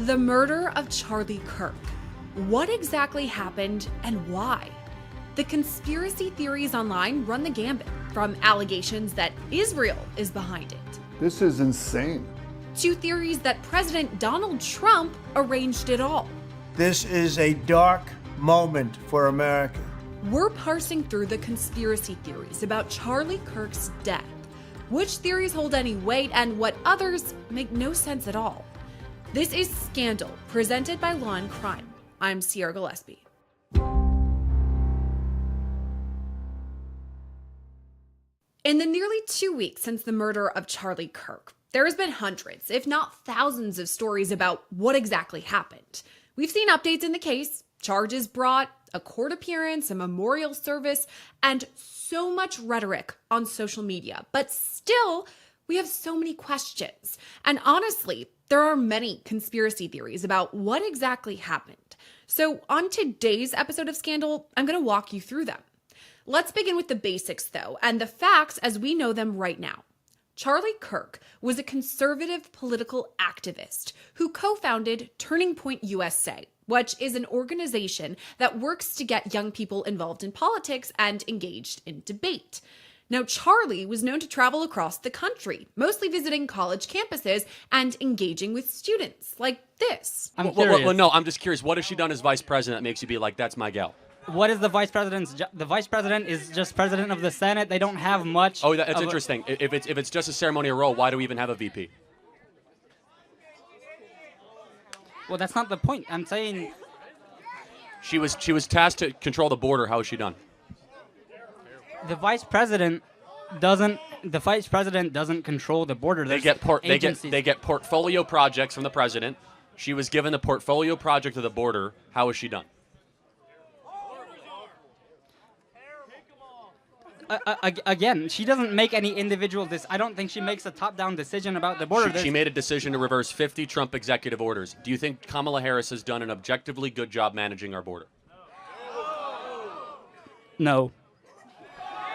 The murder of Charlie Kirk. What exactly happened and why? The conspiracy theories online run the gambit, from allegations that Israel is behind it, This is insane. to theories that President Donald Trump arranged it all. This is a dark moment for America. We're parsing through the conspiracy theories about Charlie Kirk's death, which theories hold any weight and what others make no sense at all. This is Scandal, presented by Law&Crime. I'm Gillespie. In the nearly 2 weeks since the murder of Charlie Kirk, there has been hundreds, if not thousands, of stories about what exactly happened. We've seen updates in the case, charges brought, a court appearance, a memorial service, and so much rhetoric on social media. But still, we have so many questions. And honestly, there are many conspiracy theories about what exactly happened. So on today's episode of Scandal, I'm going to walk you through them. Let's begin with the basics, though, and the facts as we know them right now. Charlie Kirk was a conservative political activist who co-founded Turning Point USA, which is an organization that works to get young people involved in politics and engaged in debate. Now, Charlie was known to travel across the country, mostly visiting college campuses and engaging with students like this. I'm curious. No, I'm just curious. What has she done as vice president that makes you be like, that's my gal? What is the vice president's job? The vice president is just president of the Senate. They don't have much. Oh, that's interesting. If it's just a ceremonial role, why do we even have a VP? Well, that's not the point. I'm saying She was tasked to control the border. How is she done? the vice president doesn't control the border. They There's get agencies. portfolio projects from the president. She was given the portfolio project of the border. How is she done? Again, she doesn't make any individual. I don't think she makes a top-down decision about the border. She made a decision to reverse 50 Trump executive orders. Do you think Kamala Harris has done an objectively good job managing our border? No.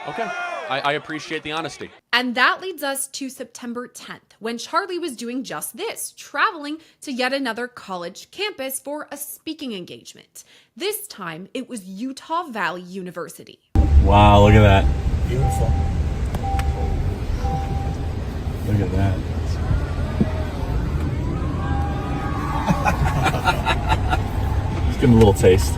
Okay. I appreciate the honesty. And that leads us to September 10th, when Charlie was doing just this, traveling to yet another college campus for a speaking engagement. This time, it was Utah Valley University. Wow, look at that. Beautiful. Look at that. Just getting a little taste.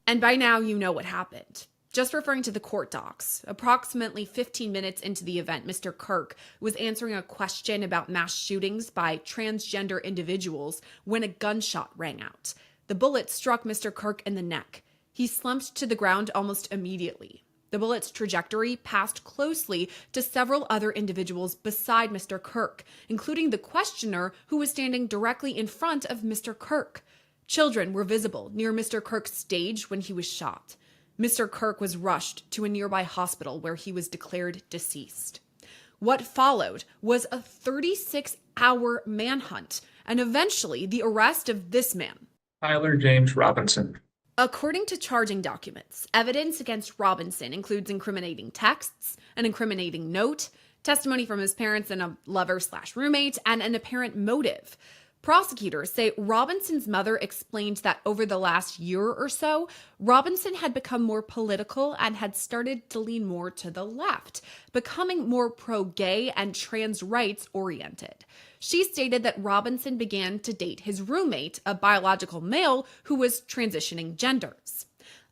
And by now, you know what happened. Just referring to the court docs, approximately 15 minutes into the event, Mr. Kirk was answering a question about mass shootings by transgender individuals when a gunshot rang out. The bullet struck Mr. Kirk in the neck. He slumped to the ground almost immediately. The bullet's trajectory passed closely to several other individuals beside Mr. Kirk, including the questioner who was standing directly in front of Mr. Kirk. Children were visible near Mr. Kirk's stage when he was shot. Mr. Kirk was rushed to a nearby hospital where he was declared deceased. What followed was a 36-hour manhunt and eventually the arrest of this man. Tyler James Robinson. According to charging documents, evidence against Robinson includes incriminating texts, an incriminating note, testimony from his parents and a lover/roommate, and an apparent motive. Prosecutors say Robinson's mother explained that over the last year or so, Robinson had become more political and had started to lean more to the left, becoming more pro-gay and trans rights oriented. She stated that Robinson began to date his roommate, a biological male who was transitioning genders.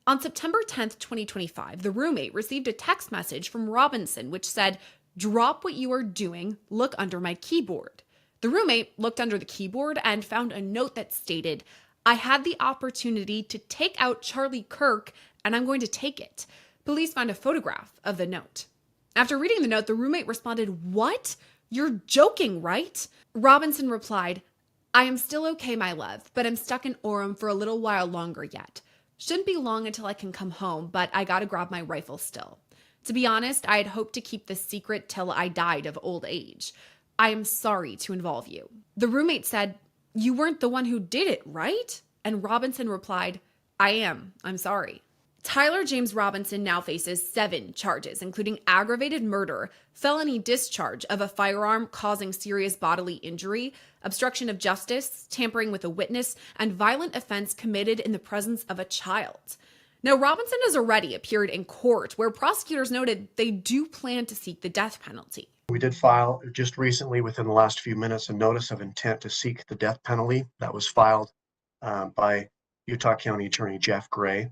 On September 10th, 2025, the roommate received a text message from Robinson which said, "Drop what you are doing, look under my keyboard." The roommate looked under the keyboard and found a note that stated, "I had the opportunity to take out Charlie Kirk, and I'm going to take it." Police found a photograph of the note. After reading the note, the roommate responded, "What? You're joking, right?" Robinson replied, "I am still okay, my love, but I'm stuck in Orem for a little while longer yet. Shouldn't be long until I can come home, but I gotta grab my rifle still. To be honest, I had hoped to keep this secret till I died of old age. I am sorry to involve you." The roommate said, "You weren't the one who did it, right?" And Robinson replied, "I am. I'm sorry." Tyler James Robinson now faces 7 charges, including aggravated murder, felony discharge of a firearm causing serious bodily injury, obstruction of justice, tampering with a witness, and violent offense committed in the presence of a child. Now, Robinson has already appeared in court, where prosecutors noted they do plan to seek the death penalty. We did file just recently, within the last few minutes, a notice of intent to seek the death penalty that was filed by Utah County Attorney Jeff Gray.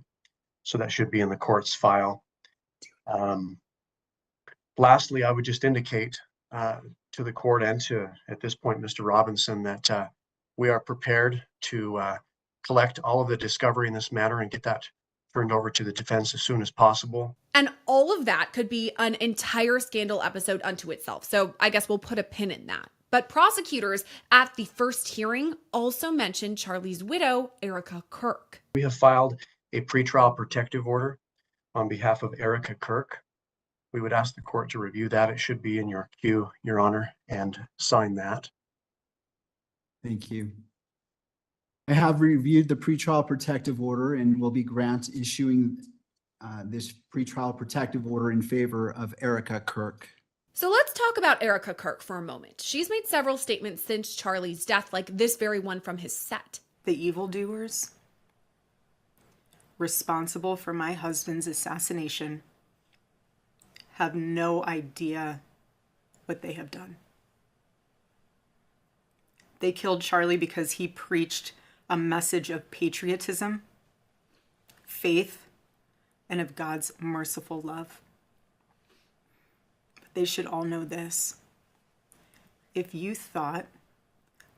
So that should be in the court's file. Lastly, I would just indicate to the court and to, at this point, Mr. Robinson, that we are prepared to collect all of the discovery in this matter and get that turned over to the defense as soon as possible. And all of that could be an entire scandal episode unto itself. So I guess we'll put a pin in that. But prosecutors at the first hearing also mentioned Charlie's widow, Erica Kirk. We have filed a pretrial protective order on behalf of Erica Kirk. We would ask the court to review that. It should be in your queue, Your Honor, and sign that. Thank you. I have reviewed the pretrial protective order and will be issuing this pretrial protective order in favor of Erica Kirk. So let's talk about Erica Kirk for a moment. She's made several statements since Charlie's death, like this very one from his set. The evildoers responsible for my husband's assassination have no idea what they have done. They killed Charlie because he preached a message of patriotism, faith, and of God's merciful love. But they should all know this. If you thought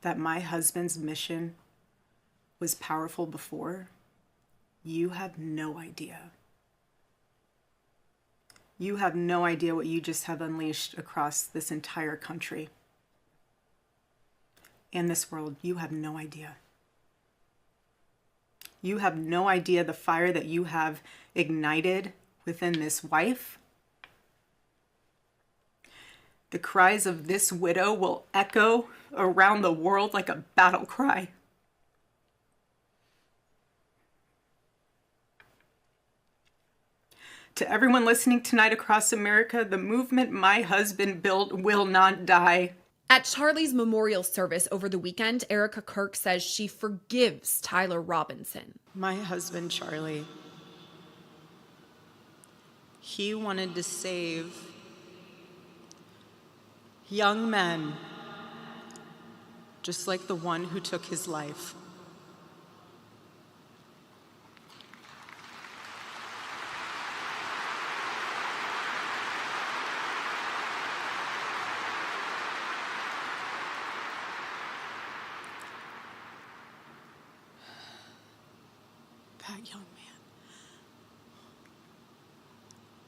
that my husband's mission was powerful before, you have no idea. You have no idea what you just have unleashed across this entire country and this world. You have no idea. You have no idea the fire that you have ignited within this wife. The cries of this widow will echo around the world like a battle cry. To everyone listening tonight across America, the movement my husband built will not die. At Charlie's memorial service over the weekend, Erica Kirk says she forgives Tyler Robinson. My husband, Charlie, he wanted to save young men just like the one who took his life.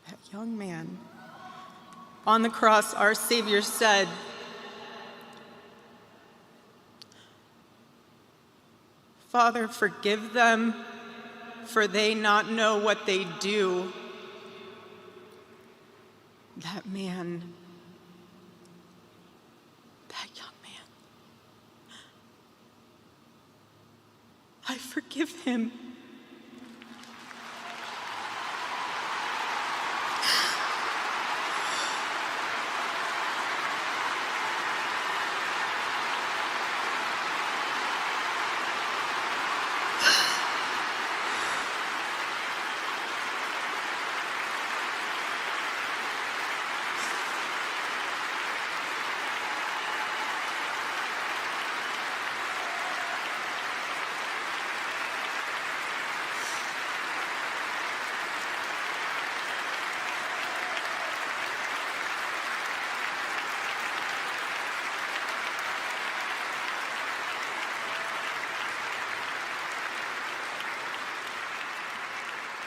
That young man, on the cross, our Savior said, "Father, forgive them, for they not know what they do." That man, that young man, I forgive him.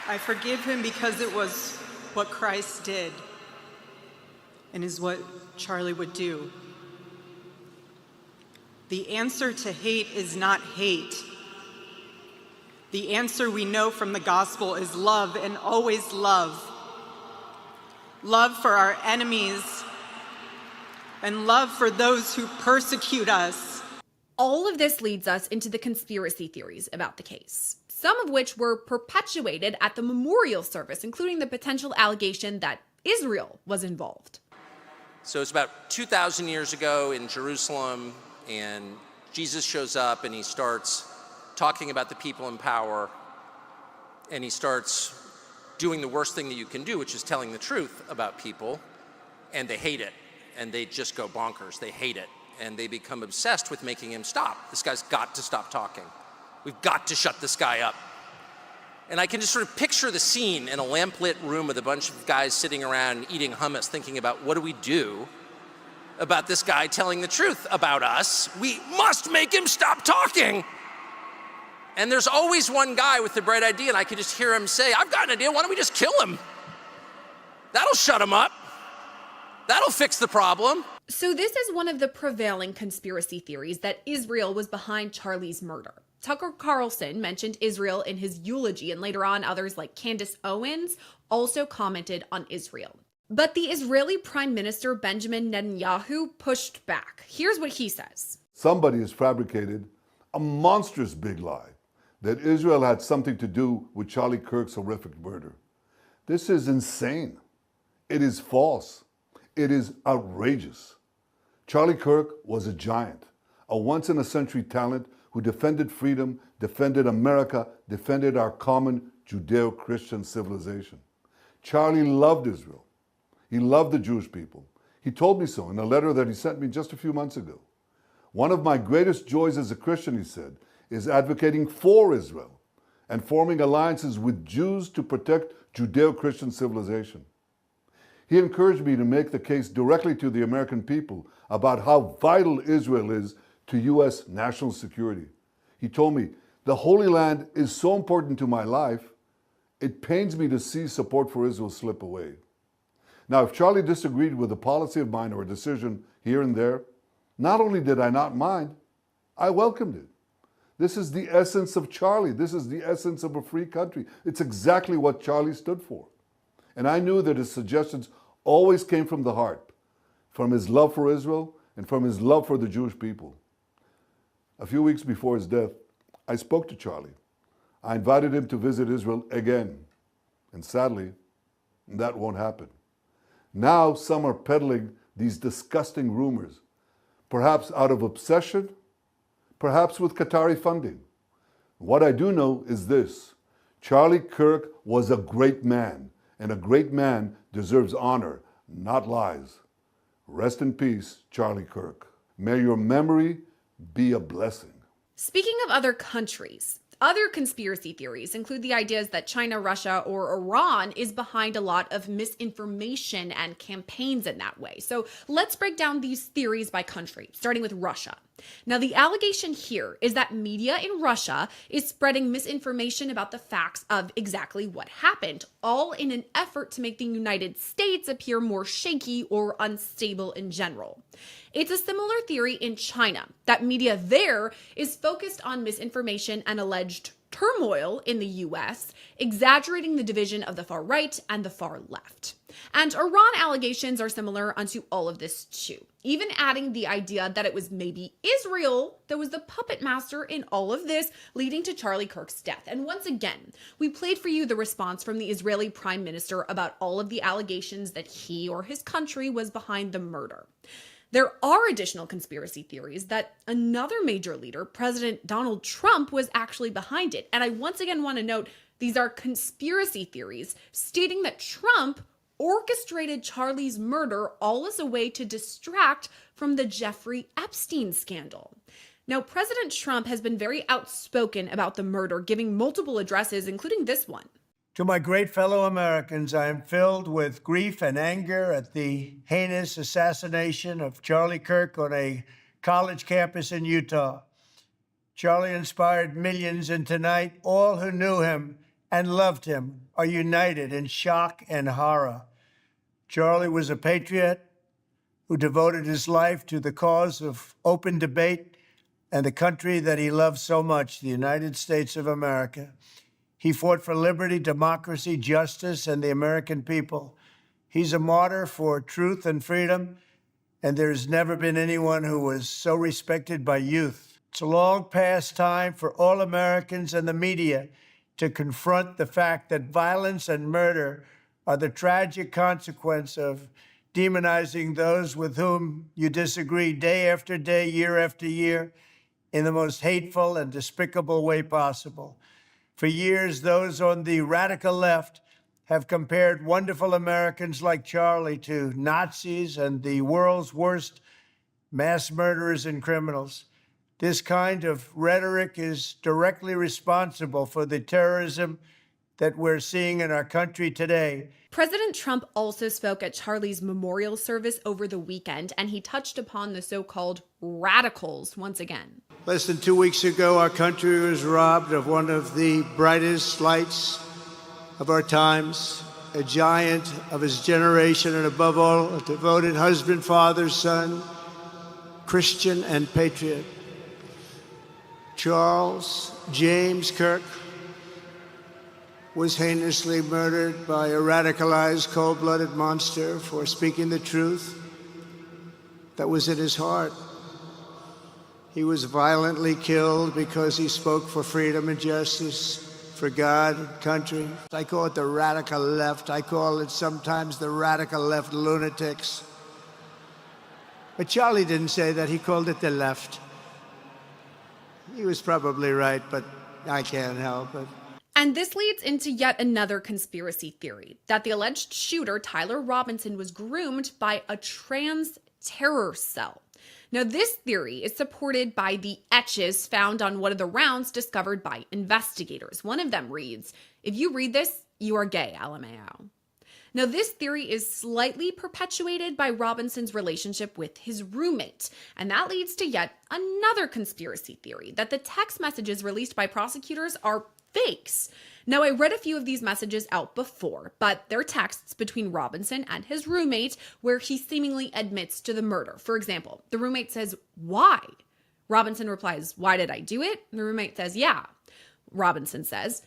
I forgive him because it was what Christ did and is what Charlie would do. The answer to hate is not hate. The answer we know from the gospel is love, and always love. Love for our enemies and love for those who persecute us. all of this leads us into the conspiracy theories about the case, some of which were perpetuated at the memorial service, including the potential allegation that Israel was involved. So it's about 2,000 years ago in Jerusalem, and Jesus shows up and he starts talking about the people in power, and he starts doing the worst thing that you can do, which is telling the truth about people, and they hate it, and they just go bonkers. They hate it, and they become obsessed with making him stop. This guy's got to stop talking. We've got to shut this guy up. And I can just sort of picture the scene in a lamplit room with a bunch of guys sitting around eating hummus, thinking about what do we do about this guy telling the truth about us? We must make him stop talking. And there's always one guy with the bright idea, and I can just hear him say, I've got an idea, why don't we just kill him? That'll shut him up. That'll fix the problem. So this is one of the prevailing conspiracy theories, that Israel was behind Charlie's murder. Tucker Carlson mentioned Israel in his eulogy, and later on others like Candace Owens also commented on Israel. But the Israeli Prime Minister Benjamin Netanyahu pushed back. Here's what he says. Somebody has fabricated a monstrous big lie that Israel had something to do with Charlie Kirk's horrific murder. This is insane. It is false. It is outrageous. Charlie Kirk was a giant, a once-in-a-century talent who defended freedom, defended America, defended our common Judeo-Christian civilization. Charlie loved Israel. He loved the Jewish people. He told me so in a letter that he sent me just a few months ago. One of my greatest joys as a Christian, he said, is advocating for Israel and forming alliances with Jews to protect Judeo-Christian civilization. He encouraged me to make the case directly to the American people about how vital Israel is to U.S. national security. He told me, the Holy Land is so important to my life, it pains me to see support for Israel slip away. Now, if Charlie disagreed with a policy of mine or a decision here and there, not only did I not mind, I welcomed it. This is the essence of Charlie. This is the essence of a free country. It's exactly what Charlie stood for. And I knew that his suggestions always came from the heart, from his love for Israel and from his love for the Jewish people. A few weeks before his death, I spoke to Charlie. I invited him to visit Israel again. And sadly, that won't happen. Now some are peddling these disgusting rumors, perhaps out of obsession, perhaps with Qatari funding. What I do know is this: Charlie Kirk was a great man, and a great man deserves honor, not lies. Rest in peace, Charlie Kirk. May your memory be a blessing. Speaking of other countries, other conspiracy theories include the ideas that China, Russia, or Iran is behind a lot of misinformation and campaigns in that way. So let's break down these theories by country, starting with Russia. Now, the allegation here is that media in Russia is spreading misinformation about the facts of exactly what happened, all in an effort to make the United States appear more shaky or unstable in general. It's a similar theory in China, that media there is focused on misinformation and alleged turmoil in the US, exaggerating the division of the far right and the far left. And Iran allegations are similar unto all of this too, even adding the idea that it was maybe Israel that was the puppet master in all of this, leading to Charlie Kirk's death. And once again, we played for you the response from the Israeli Prime Minister about all of the allegations that he or his country was behind the murder. There are additional conspiracy theories that another major leader, President Donald Trump, was actually behind it. And I once again want to note these are conspiracy theories stating that Trump orchestrated Charlie's murder all as a way to distract from the Jeffrey Epstein scandal. Now, President Trump has been very outspoken about the murder, giving multiple addresses, including this one. To my great fellow Americans, I am filled with grief and anger at the heinous assassination of Charlie Kirk on a college campus in Utah. Charlie inspired millions, and tonight, all who knew him and loved him are united in shock and horror. Charlie was a patriot who devoted his life to the cause of open debate and the country that he loved so much, the United States of America. He fought for liberty, democracy, justice, and the American people. He's a martyr for truth and freedom, and there's never been anyone who was so respected by youth It's long past time for all Americans and the media to confront the fact that violence and murder are the tragic consequence of demonizing those with whom you disagree day after day, year after year, in the most hateful and despicable way possible. For years, those on the radical left have compared wonderful Americans like Charlie to Nazis and the world's worst mass murderers and criminals. This kind of rhetoric is directly responsible for the terrorism that we're seeing in our country today. President Trump also spoke at Charlie's memorial service over the weekend, and he touched upon the so-called radicals once again. Less than 2 weeks ago, our country was robbed of one of the brightest lights of our times, a giant of his generation, and above all, a devoted husband, father, son, Christian, and patriot. Charles James Kirk was heinously murdered by a radicalized, cold-blooded monster for speaking the truth that was in his heart. He was violently killed because he spoke for freedom and justice, for God and country. I call it the radical left. I call it sometimes the radical left lunatics. But Charlie didn't say that. He called it the left. He was probably right, but I can't help it. And this leads into yet another conspiracy theory, that the alleged shooter, Tyler Robinson, was groomed by a trans terror cell. Now, this theory is supported by the etches found on one of the rounds discovered by investigators. One of them reads, "If you read this, you are gay, LMAO." Now, this theory is slightly perpetuated by Robinson's relationship with his roommate, and that leads to yet another conspiracy theory, that the text messages released by prosecutors are fakes. Now, I read a few of these messages out before, but they're texts between Robinson and his roommate where he seemingly admits to the murder. For example, the roommate says, "Why?" Robinson replies, "Why did I do it?" The roommate says, "Yeah." Robinson says,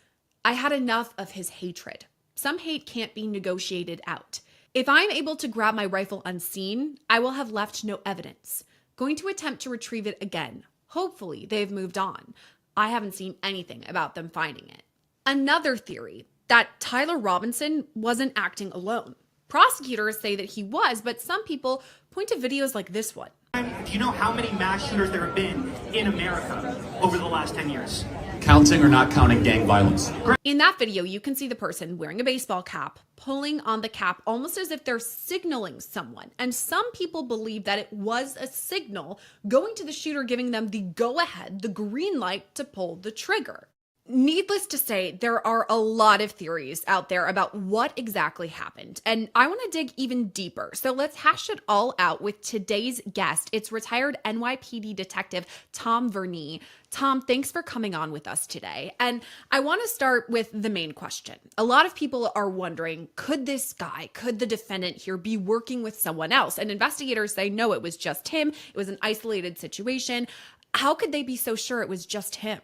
"I had enough of his hatred. Some hate can't be negotiated out. If I'm able to grab my rifle unseen, I will have left no evidence. Going to attempt to retrieve it again. Hopefully they've moved on. I haven't seen anything about them finding it." Another theory, that Tyler Robinson wasn't acting alone. Prosecutors say that he was, but some people point to videos like this one. Do you know how many mass shooters there have been in America over the last 10 years? Counting or not counting gang violence? In that video, you can see the person wearing a baseball cap, pulling on the cap almost as if they're signaling someone. And some people believe that it was a signal going to the shooter, giving them the go-ahead, the green light to pull the trigger. Needless to say, there are a lot of theories out there about what exactly happened, and I want to dig even deeper. So let's hash it all out with today's guest. It's retired NYPD detective Tom Verney. Tom, thanks for coming on with us today. And I want to start with the main question. A lot of people are wondering, could this guy, could the defendant here be working with someone else? And investigators say, no, it was just him. It was an isolated situation. How could they be so sure it was just him?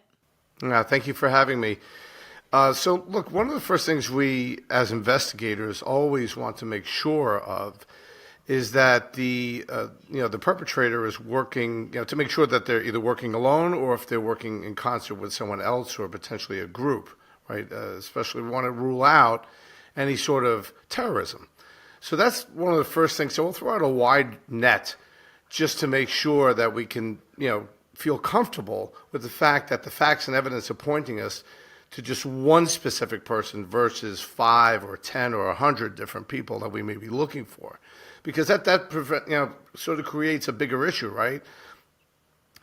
Thank you for having me. So, look, one of the first things we, as investigators, always want to make sure of is that the perpetrator is working, to make sure that they're either working alone or if they're working in concert with someone else or potentially a group, right? Especially we want to rule out any sort of terrorism. So that's one of the first things. So we'll throw out a wide net just to make sure that we can, feel comfortable with the fact that the facts and evidence are pointing us to just one specific person versus 5 or 10 or 100 different people that we may be looking for, because that sort of creates a bigger issue, right?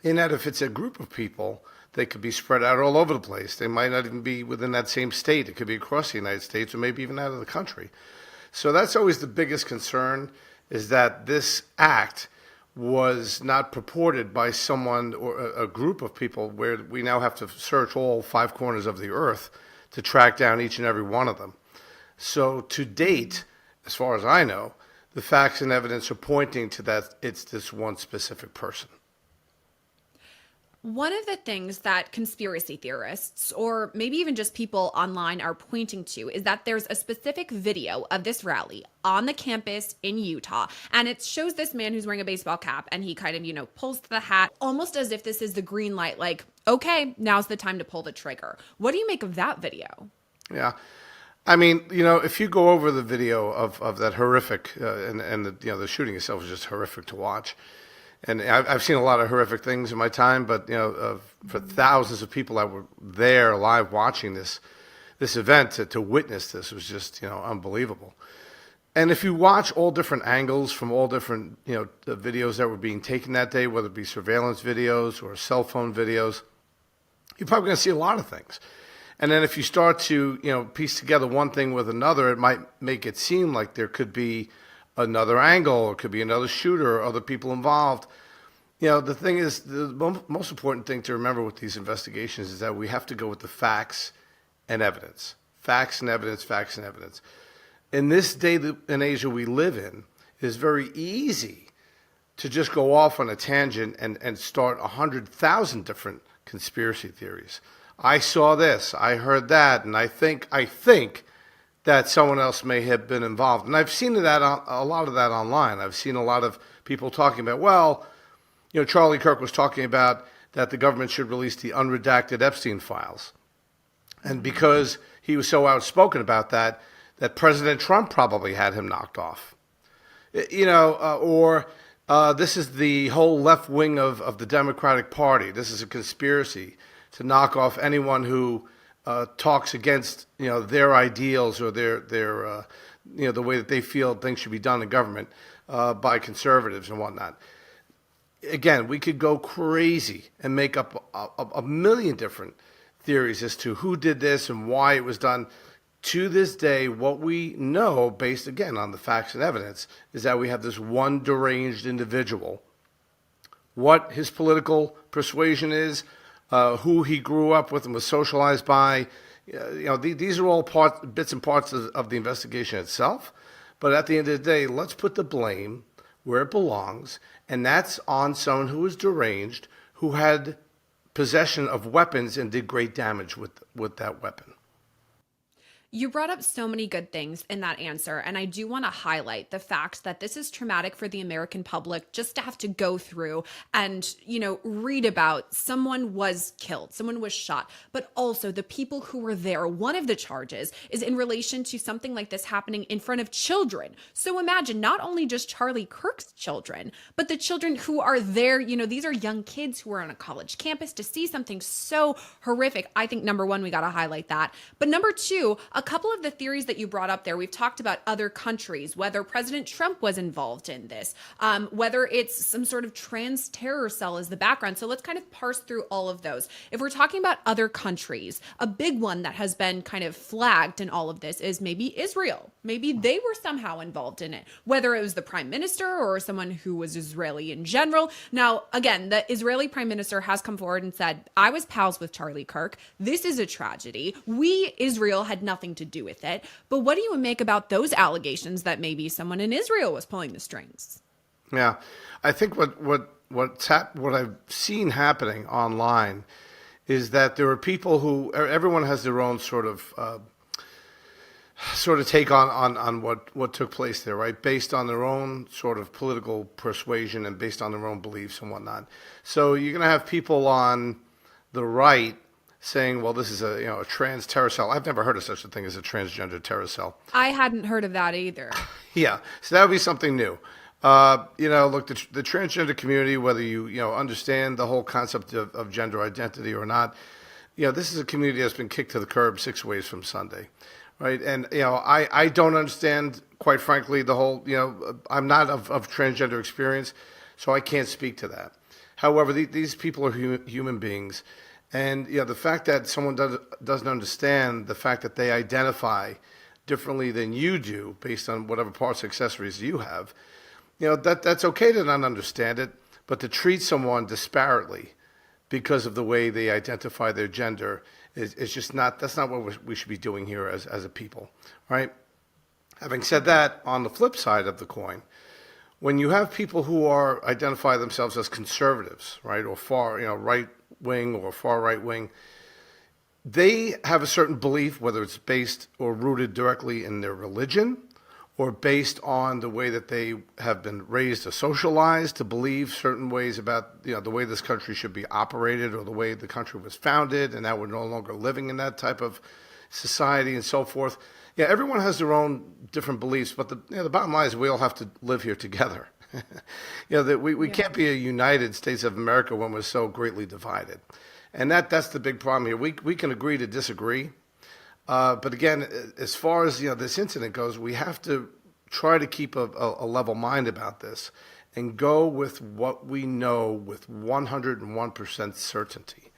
In that if it's a group of people, they could be spread out all over the place. They might not even be within that same state. It could be across the United States or maybe even out of the country. So that's always the biggest concern, is that this act was not purported by someone or a group of people where we now have to search all 5 corners of the earth to track down each and every one of them. So to date, as far as I know, the facts and evidence are pointing to that it's this one specific person. One of the things that conspiracy theorists, or maybe even just people online, are pointing to is that there's a specific video of this rally on the campus in Utah, and it shows this man who's wearing a baseball cap, and he kind of, pulls the hat, almost as if this is the green light, like, okay, now's the time to pull the trigger. What do you make of that video? Yeah. I mean, if you go over the video of that horrific, and the shooting itself was just horrific to watch. And I've seen a lot of horrific things in my time, but for thousands of people that were there live watching this event, to witness this was just unbelievable. And if you watch all different angles from all different the videos that were being taken that day, whether it be surveillance videos or cell phone videos, you're probably going to see a lot of things. And then if you start to piece together one thing with another, it might make it seem like there could be another angle, or it could be another shooter, or other people involved. The thing is, the most important thing to remember with these investigations is that we have to go with the facts and evidence. Facts and evidence, facts and evidence. In this day and age that we live in, it is very easy to just go off on a tangent and start 100,000 different conspiracy theories. I saw this, I heard that, and I think that someone else may have been involved. And I've seen that a lot of that online. I've seen a lot of people talking about, well, Charlie Kirk was talking about that the government should release the unredacted Epstein files. And because he was so outspoken about that President Trump probably had him knocked off. Or this is the whole left wing of the Democratic Party. This is a conspiracy to knock off anyone who talks against their ideals or their the way that they feel things should be done in government by conservatives and whatnot. Again, we could go crazy and make up a million different theories as to who did this and why it was done. To this day, what we know, based again on the facts and evidence, is that we have this one deranged individual. What his political persuasion is, who he grew up with and was socialized by. These are all bits and parts of the investigation itself. But at the end of the day, let's put the blame where it belongs, and that's on someone who was deranged, who had possession of weapons and did great damage with that weapon. You brought up so many good things in that answer, and I do want to highlight the fact that this is traumatic for the American public just to have to go through and, read about someone was killed, someone was shot, but also the people who were there. One of the charges is in relation to something like this happening in front of children. So imagine not only just Charlie Kirk's children, but the children who are there. These are young kids who are on a college campus to see something so horrific. I think number one, we got to highlight that. But number two, a couple of the theories that you brought up there, we've talked about other countries, whether President Trump was involved in this, whether it's some sort of trans terror cell as the background. So let's kind of parse through all of those. If we're talking about other countries, a big one that has been kind of flagged in all of this is maybe Israel. Maybe they were somehow involved in it, whether it was the prime minister or someone who was Israeli in general. Now, again, the Israeli prime minister has come forward and said, I was pals with Charlie Kirk. This is a tragedy. We, Israel, had nothing to do with it. But what do you make about those allegations that maybe someone in Israel was pulling the strings? Yeah, I think what I've seen happening online is that there are people who, everyone has their own sort of take on what took place there, right? Based on their own sort of political persuasion and based on their own beliefs and whatnot. So you're going to have people on the right saying, well, this is a trans terror cell. I've never heard of such a thing as a transgender terror cell. I hadn't heard of that either. Yeah, so that would be something new. Look, the transgender community, whether you understand the whole concept of gender identity or not, this is a community that's been kicked to the curb 6 ways from Sunday, right? And I don't understand, quite frankly, the whole. I'm not of transgender experience, so I can't speak to that. However, these people are human beings. And the fact that someone doesn't understand the fact that they identify differently than you do based on whatever parts or accessories you have, that's okay to not understand it, but to treat someone disparately because of the way they identify their gender is just not, that's not what we should be doing here as a people, right? Having said that, on the flip side of the coin, when you have people who identify themselves as conservatives, right, or far, wing or far right wing, they have a certain belief, whether it's based or rooted directly in their religion or based on the way that they have been raised or socialized to believe certain ways about the way this country should be operated or the way the country was founded, and that we're no longer living in that type of society and so forth. Yeah, everyone has their own different beliefs, but the bottom line is we all have to live here together. That we can't be a United States of America when we're so greatly divided. And that's the big problem here. We can agree to disagree. But again, as far as this incident goes, we have to try to keep a level mind about this and go with what we know with 101% certainty.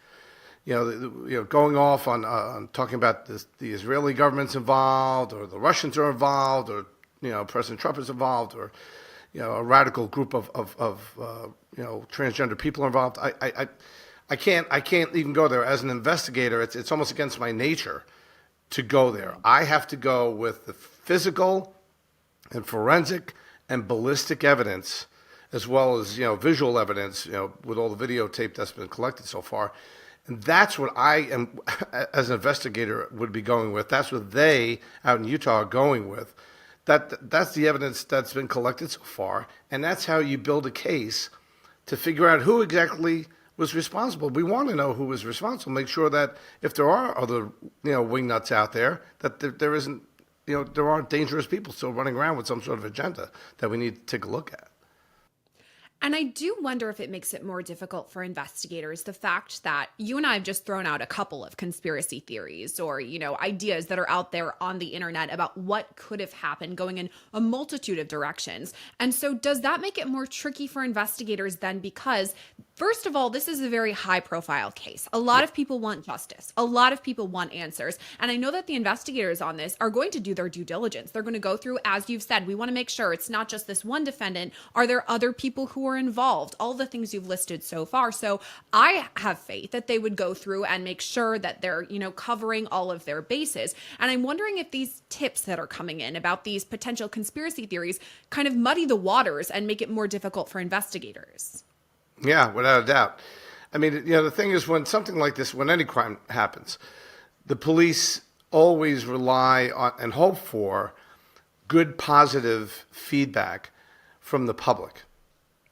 Going off on talking about the Israeli government's involved, or the Russians are involved, or President Trump is involved, or a radical group of transgender people are involved. I can't even go there. As an investigator, it's almost against my nature to go there. I have to go with the physical and forensic and ballistic evidence, as well as visual evidence, with all the videotape that's been collected so far. And that's what I am, as an investigator, would be going with. That's what they out in Utah are going with. That's the evidence that's been collected so far, and that's how you build a case to figure out who exactly was responsible. We want to know who was responsible. Make sure that if there are other wingnuts out there, that there isn't there aren't dangerous people still running around with some sort of agenda that we need to take a look at. And I do wonder if it makes it more difficult for investigators, the fact that you and I have just thrown out a couple of conspiracy theories or, ideas that are out there on the internet about what could have happened, going in a multitude of directions. And so does that make it more tricky for investigators then? Because first of all, this is a very high profile case. A lot of people want justice. A lot of people want answers. And I know that the investigators on this are going to do their due diligence. They're going to go through, as you've said, we want to make sure it's not just this one defendant. Are there other people who are involved? All the things you've listed so far. So I have faith that they would go through and make sure that they're, covering all of their bases. And I'm wondering if these tips that are coming in about these potential conspiracy theories kind of muddy the waters and make it more difficult for investigators. Yeah, without a doubt. I mean, the thing is, when something like this, when any crime happens, the police always rely on and hope for good, positive feedback from the public,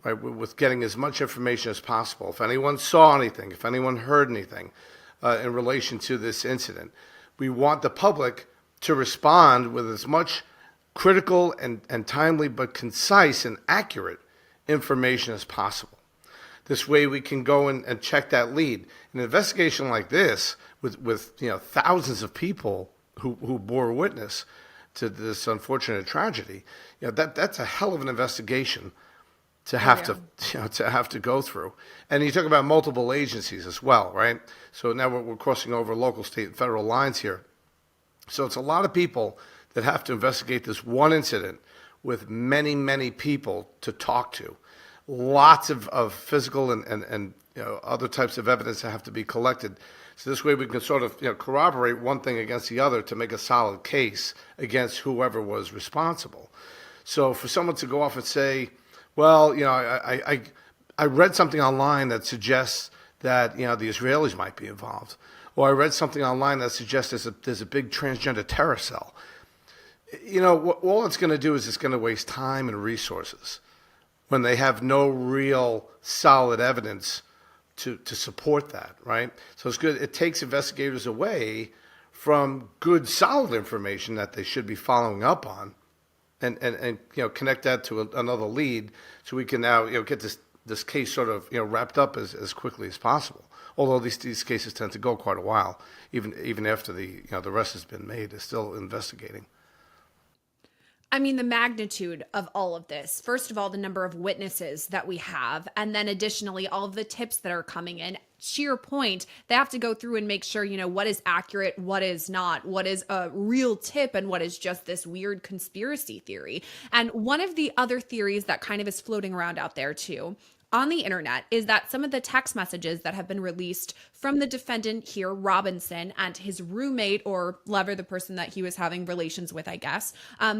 right? With getting as much information as possible. If anyone saw anything, if anyone heard anything in relation to this incident, we want the public to respond with as much critical and timely but concise and accurate information as possible. This way we can go and check that lead. An investigation like this with thousands of people who bore witness to this unfortunate tragedy, that's a hell of an investigation to have to go through. And you talk about multiple agencies as well, right? So now we're crossing over local, state, and federal lines here. So it's a lot of people that have to investigate this one incident with many, many people to talk to. Lots of physical and other types of evidence that have to be collected. So this way we can sort of corroborate one thing against the other to make a solid case against whoever was responsible. So for someone to go off and say, well, I read something online that suggests that the Israelis might be involved, or I read something online that suggests there's a big transgender terror cell. All it's going to do is it's going to waste time and resources when they have no real solid evidence to support that, right? So it's good. It takes investigators away from good, solid information that they should be following up on, and connect that to another lead, so we can now get this case sort of wrapped up as quickly as possible. Although these cases tend to go quite a while, even after the arrest has been made, they're still investigating. I mean, the magnitude of all of this, first of all, the number of witnesses that we have, and then additionally, all of the tips that are coming in. To your point, they have to go through and make sure, what is accurate, what is not, what is a real tip, and what is just this weird conspiracy theory. And one of the other theories that kind of is floating around out there too on the internet is that some of the text messages that have been released from the defendant here, Robinson, and his roommate or lover, the person that he was having relations with, I guess,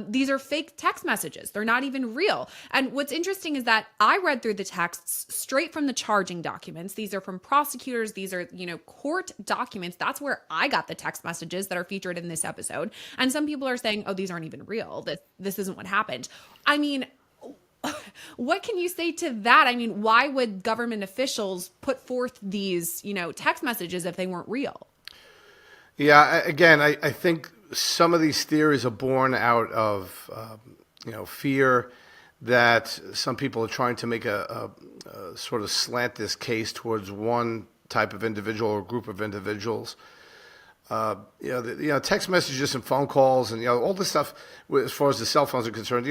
these are fake text messages. They're not even real. And what's interesting is that I read through the texts straight from the charging documents. These are from prosecutors. These are, court documents. That's where I got the text messages that are featured in this episode. And some people are saying, oh, these aren't even real. This isn't what happened. I mean, what can you say to that? I mean, why would government officials put forth these, text messages if they weren't real? Yeah, again, I think some of these theories are born out of, fear that some people are trying to make a sort of slant this case towards one type of individual or group of individuals. Text messages and phone calls and, all this stuff, as far as the cell phones are concerned,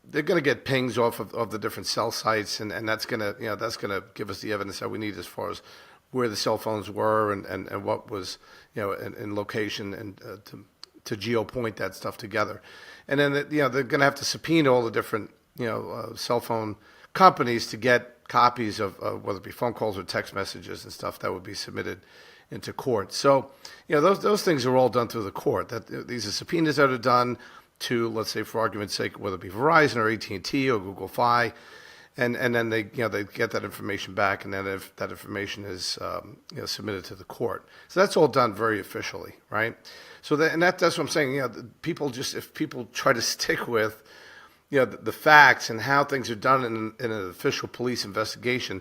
they're going to get pings off of the different cell sites, and that's going to give us the evidence that we need as far as where the cell phones were and what was, in location and to geopoint that stuff together. And then, they're going to have to subpoena all the different, cell phone companies to get copies of whether it be phone calls or text messages and stuff that would be submitted into court. So, those things are all done through the court. That these are subpoenas that are done to, let's say, for argument's sake, whether it be Verizon or AT&T or Google Fi, and then they get that information back, and then if that information is submitted to the court. So that's all done very officially, right? So that's what I'm saying. If people try to stick with the facts and how things are done in an official police investigation,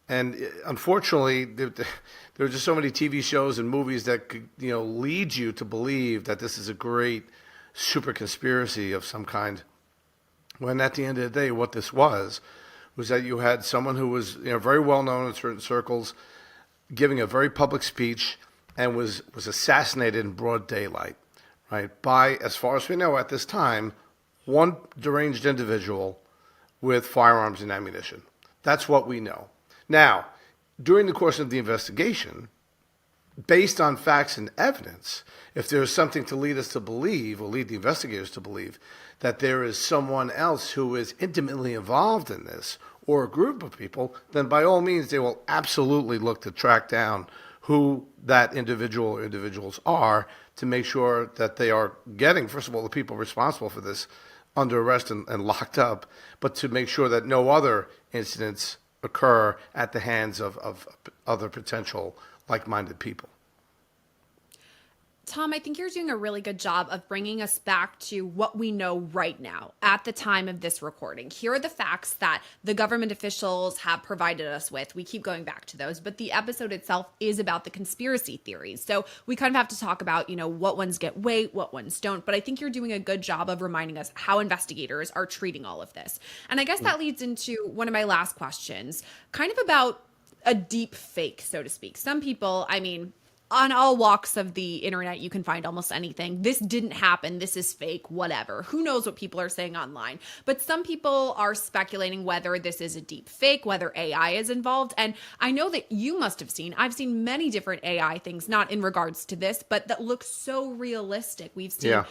and unfortunately there are just so many TV shows and movies that could lead you to believe that this is a great super conspiracy of some kind, when at the end of the day what this was that you had someone who was very well known in certain circles giving a very public speech and was assassinated in broad daylight, right, by, as far as we know at this time, one deranged individual with firearms and ammunition. That's what we know. Now, during the course of the investigation, based on facts and evidence, if there is something to lead us to believe, or lead the investigators to believe, that there is someone else who is intimately involved in this, or a group of people, then by all means they will absolutely look to track down who that individual or individuals are to make sure that they are getting, first of all, the people responsible for this under arrest and locked up, but to make sure that no other incidents occur at the hands of other potential like-minded people. Tom, I think you're doing a really good job of bringing us back to what we know right now at the time of this recording. Here are the facts that the government officials have provided us with. We keep going back to those, but the episode itself is about the conspiracy theories. So we kind of have to talk about, what ones get weight, what ones don't. But I think you're doing a good job of reminding us how investigators are treating all of this. And I guess that leads into one of my last questions, kind of about a deep fake, so to speak. Some people, on all walks of the internet, you can find almost anything. This didn't happen. This is fake, whatever. Who knows what people are saying online? But some people are speculating whether this is a deep fake, whether AI is involved. And I know that you must have I've seen many different AI things, not in regards to this, but that look so realistic. We've seen,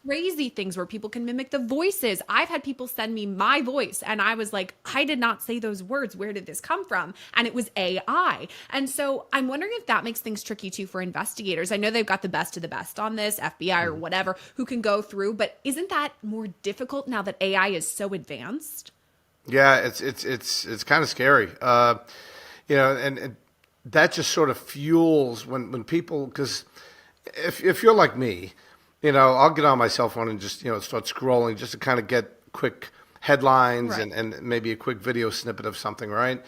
crazy things where people can mimic the voices. I've had people send me my voice and I was like, I did not say those words. Where did this come from? And it was AI. And so I'm wondering if that makes things tricky too for investigators. I know they've got the best of the best on this, FBI or whatever, who can go through, but isn't that more difficult now that AI is so advanced? Yeah, it's kind of scary. And that just sort of fuels when people, because if you're like me, I'll get on my cell phone and just, start scrolling just to kind of get quick headlines, right, and maybe a quick video snippet of something, right?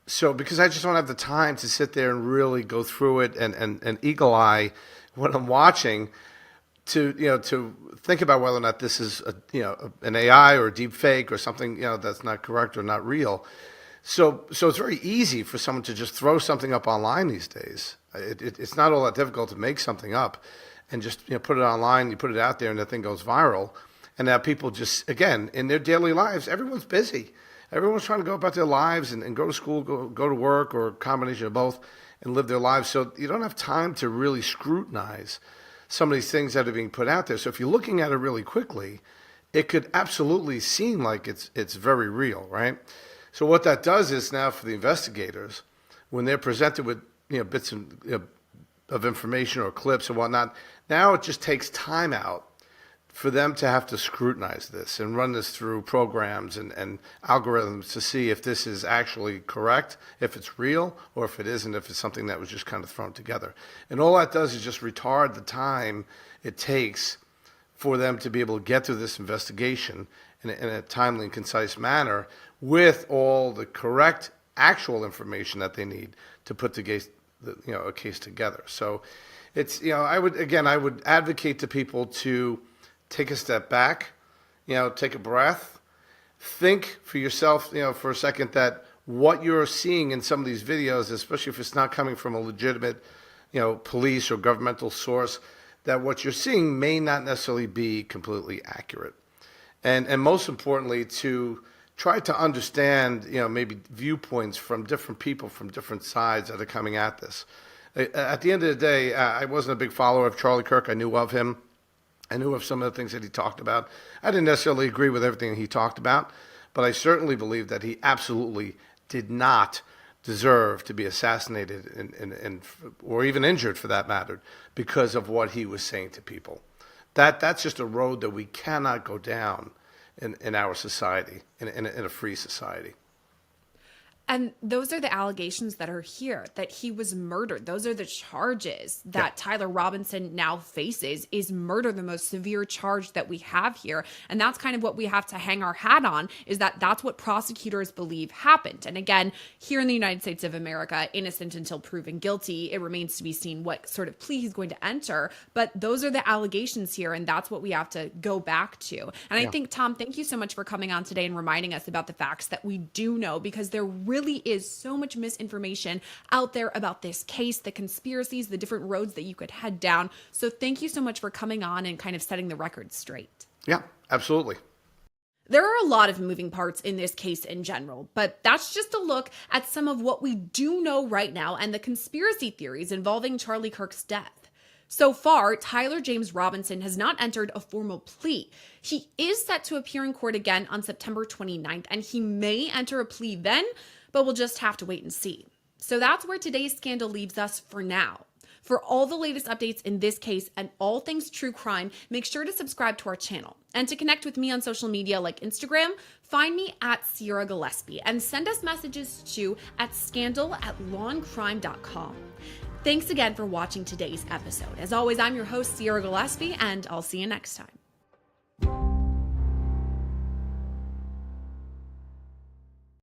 So because I just don't have the time to sit there and really go through it and eagle eye what I'm watching to think about whether or not this is an AI or a deep fake or something that's not correct or not real. So it's very easy for someone to just throw something up online these days. It's not all that difficult to make something up and just put it online. You put it out there and the thing goes viral. And now people just, again, in their daily lives, everyone's busy. Everyone's trying to go about their lives and go to school, go to work, or a combination of both, and live their lives. So you don't have time to really scrutinize some of these things that are being put out there. So if you're looking at it really quickly, it could absolutely seem like it's very real, right? So what that does is now for the investigators, when they're presented with bits of information or clips and whatnot, now it just takes time out for them to have to scrutinize this and run this through programs and algorithms to see if this is actually correct, if it's real, or if it isn't, if it's something that was just kind of thrown together. And all that does is just retard the time it takes for them to be able to get through this investigation in a timely and concise manner with all the correct actual information that they need to put a case together. So it's, I would advocate to people to take a step back, take a breath, think for yourself, for a second that what you're seeing in some of these videos, especially if it's not coming from a legitimate, police or governmental source, that what you're seeing may not necessarily be completely accurate. And most importantly, to try to understand, maybe viewpoints from different people from different sides that are coming at this. At the end of the day, I wasn't a big follower of Charlie Kirk. I knew of him. I knew of some of the things that he talked about. I didn't necessarily agree with everything he talked about, but I certainly believe that he absolutely did not deserve to be assassinated or even injured, for that matter, because of what he was saying to people. That's just a road that we cannot go down in our society, in a free society. And those are the allegations that are here, that he was murdered. Those are the charges that Tyler Robinson now faces, is murder, the most severe charge that we have here. And that's kind of what we have to hang our hat on, is that that's what prosecutors believe happened. And again, here in the United States of America, innocent until proven guilty. It remains to be seen what sort of plea he's going to enter. But those are the allegations here, and that's what we have to go back to. And I think, Tom, thank you so much for coming on today and reminding us about the facts that we do know, because there really is so much misinformation out there about this case, the conspiracies, the different roads that you could head down. So thank you so much for coming on and kind of setting the record straight. Yeah, absolutely. There are a lot of moving parts in this case in general, but that's just a look at some of what we do know right now and the conspiracy theories involving Charlie Kirk's death. So far, Tyler James Robinson has not entered a formal plea. He is set to appear in court again on September 29th, and he may enter a plea then, but we'll just have to wait and see. So that's where today's scandal leaves us for now. For all the latest updates in this case and all things true crime, make sure to subscribe to our channel. And to connect with me on social media like Instagram, find me at Sierra Gillespie and send us messages to @scandal@lawandcrime.com. Thanks again for watching today's episode. As always, I'm your host, Sierra Gillespie, and I'll see you next time.